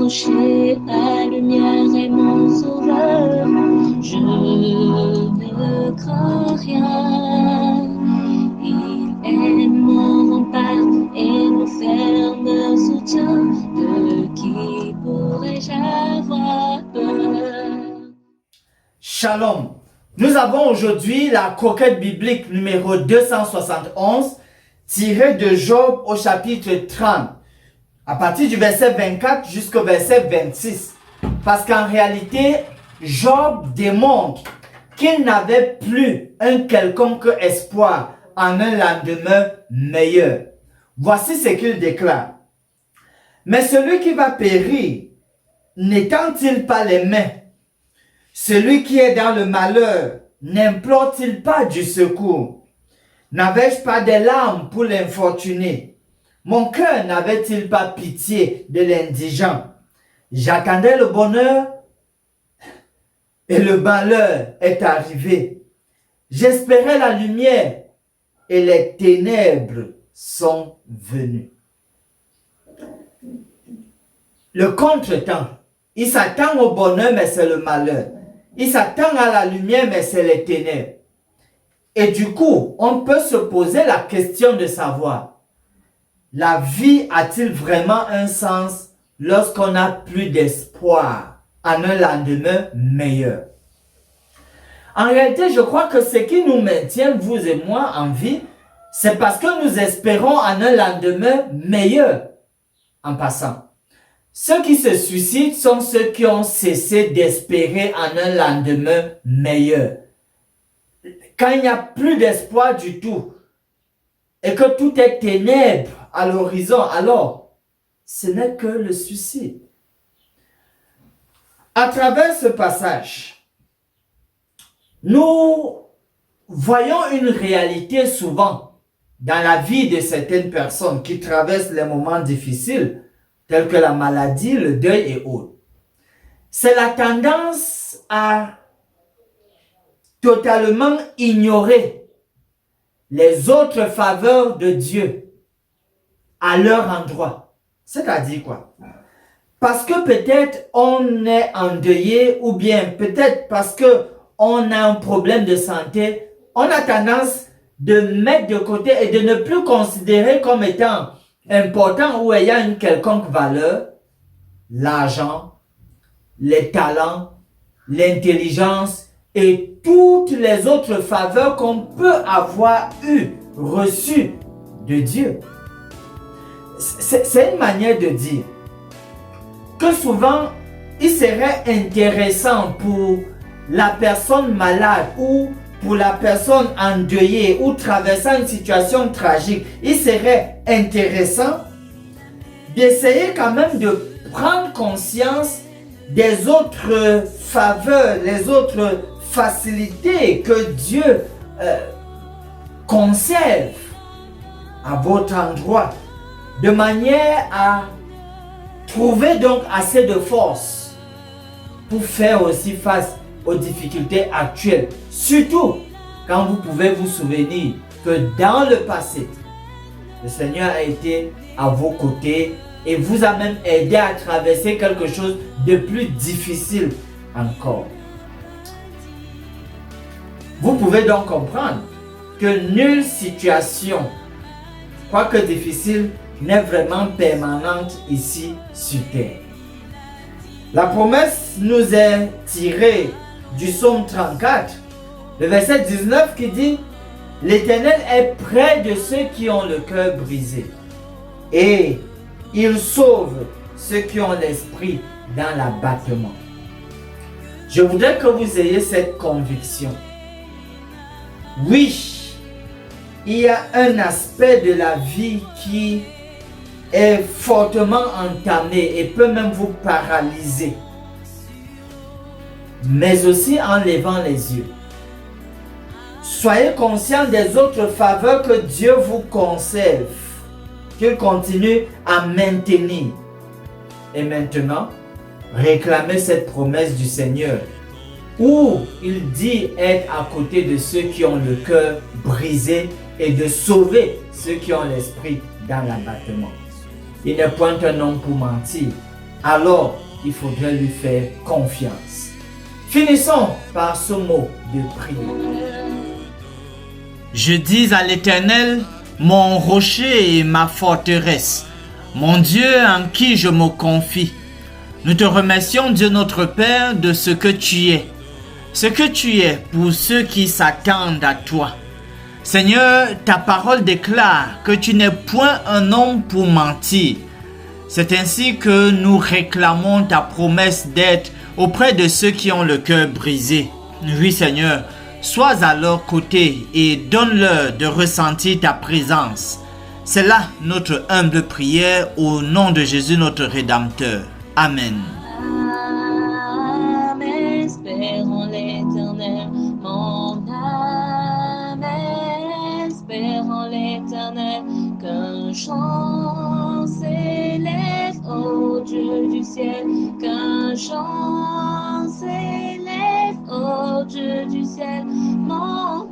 approcher, la lumière est mon sauveur. Je ne crains rien. Il est mon rempart et mon ferme soutien. De qui pourrais-je avoir peur? Shalom. Nous avons aujourd'hui la croquette biblique numéro 271 tirée de Job au chapitre 30, à partir du verset 24 jusqu'au verset 26. Parce qu'en réalité, Job démontre qu'il n'avait plus un quelconque espoir en un lendemain meilleur. Voici ce qu'il déclare. Mais celui qui va périr, n'étend-il pas les mains? Celui qui est dans le malheur, n'implore-t-il pas du secours? N'avais-je pas des larmes pour l'infortuné? Mon cœur n'avait-il pas pitié de l'indigent? J'attendais le bonheur et le malheur est arrivé. J'espérais la lumière et les ténèbres sont venues. Le contretemps, il s'attend au bonheur mais c'est le malheur. Il s'attend à la lumière mais c'est les ténèbres. Et du coup, on peut se poser la question de savoir, la vie a-t-il vraiment un sens lorsqu'on n'a plus d'espoir en un lendemain meilleur? En réalité, je crois que ce qui nous maintient, vous et moi, en vie, c'est parce que nous espérons en un lendemain meilleur. En passant, ceux qui se suicident sont ceux qui ont cessé d'espérer en un lendemain meilleur. Quand il n'y a plus d'espoir du tout et que tout est ténèbres à l'horizon, alors ce n'est que le suicide. À travers ce passage, nous voyons une réalité souvent dans la vie de certaines personnes qui traversent les moments difficiles tels que la maladie, le deuil et autres. C'est la tendance à totalement ignorer les autres faveurs de Dieu à leur endroit. C'est-à-dire quoi? Parce que peut-être on est endeuillé ou bien peut-être parce que on a un problème de santé, on a tendance de mettre de côté et de ne plus considérer comme étant important ou ayant une quelconque valeur l'argent, les talents, l'intelligence et toutes les autres faveurs qu'on peut avoir reçues de Dieu. C'est une manière de dire que souvent il serait intéressant pour la personne malade ou pour la personne endeuillée ou traversant une situation tragique, il serait intéressant d'essayer quand même de prendre conscience des autres faveurs, les autres facilités que Dieu conserve à votre endroit, de manière à trouver donc assez de force pour faire aussi face aux difficultés actuelles. Surtout quand vous pouvez vous souvenir que dans le passé, le Seigneur a été à vos côtés et vous a même aidé à traverser quelque chose de plus difficile encore. Vous pouvez donc comprendre que nulle situation, quoique difficile, n'est vraiment permanente ici sur terre. La promesse nous est tirée du psaume 34, le verset 19 qui dit « L'Éternel est près de ceux qui ont le cœur brisé et il sauve ceux qui ont l'esprit dans l'abattement. » Je voudrais que vous ayez cette conviction. Oui, il y a un aspect de la vie qui est fortement entamé et peut même vous paralyser. Mais aussi en levant les yeux. Soyez conscient des autres faveurs que Dieu vous conserve, qu'il continue à maintenir. Et maintenant, réclamez cette promesse du Seigneur, où il dit être à côté de ceux qui ont le cœur brisé et de sauver ceux qui ont l'esprit dans l'abattement. Il n'est point un homme pour mentir. alors il faudrait lui faire confiance. Finissons par ce mot de prière. Je dis à l'Éternel, mon rocher et ma forteresse, mon Dieu en qui je me confie. Nous te remercions, Dieu notre Père, de ce que tu es. Ce que tu es pour ceux qui s'attendent à toi. Seigneur, ta parole déclare que tu n'es point un homme pour mentir. C'est ainsi que nous réclamons ta promesse d'être auprès de ceux qui ont le cœur brisé. Oui, Seigneur, sois à leur côté et donne-leur de ressentir ta présence. C'est là notre humble prière au nom de Jésus notre Rédempteur. Amen. Âme espère en l'Éternel, mon âme espère en l'Éternel, qu'un chant s'élève au Dieu du ciel, qu'un chant s'élève au Dieu du ciel, mon